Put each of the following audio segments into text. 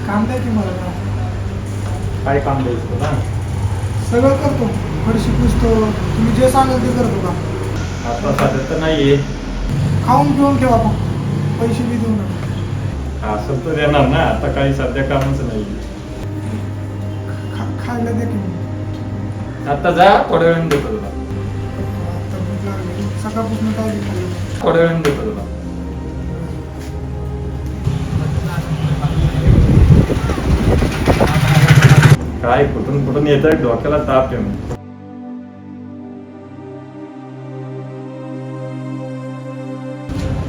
काम द्या की मला. काय काम द्यायचं तुला? सगळं करतो, फरशी पुसतो, तुम्ही जे सांगाल ते करतो का. आता सध्या तर नाहीये. खाऊन पिऊन ठेवा, पण पैसे बी देऊ नका. असं तर देणार ना, आता काही सध्या कामच नाही. खायला दे की मग. आता जा, थोड्या वेळाने देतो तुला. आता भूक लागली, सकाळपासून काय बी खाल्लं. थोड्या वेळाने देतो तुला. काय कुठून कुठून येत आहे, डोक्याला ताप येऊन.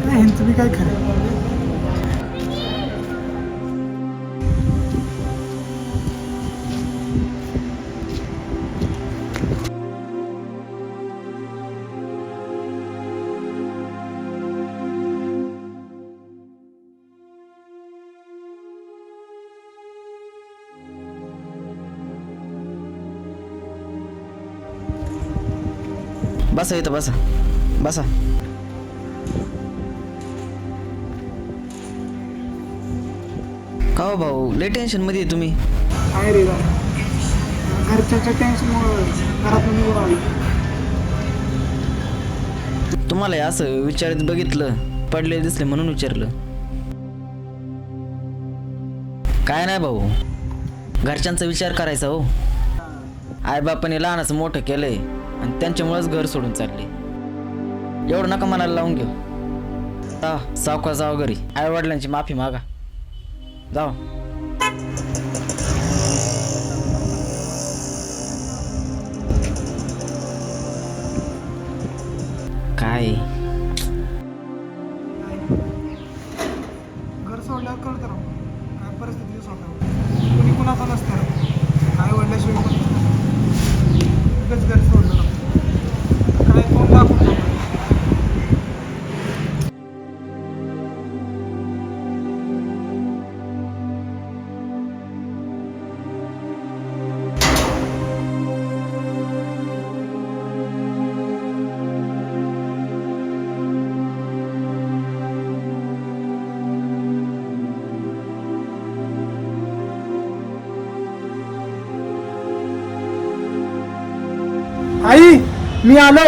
नाही ह्यांचं बी काय खरं. बसा इथं, बसा बसा. का हो भाऊ, लय टेन्शन मध्ये आहे तुम्ही? काय रे दादा, घरच्याच्या टेन्शनमुळे घरातून निघून आलो. तुम्हाला हे असं विचारित बघितलं, पडले दिसले म्हणून विचारलं. काय नाही भाऊ, घरच्यांचा विचार करायचा हो. आईबापाने लहानाचं मोठं केलंय आणि त्यांच्यामुळेच घर सोडून चालले. एवढं नका मनाला लावून घेऊ. सावकाश जाऊ घरी, आई वडिलांची माफी मागा. जाऊ. काय घर सोडल्यावर कळतं राव, काय परिस्थिती सोडल्यावर. कोणी कुणाचा नसतं राव, आई वडिलाशिवाय पण उगाच घर सोडलं राव. काय कोण दाखवून ठेवलं. आई, मी आलो.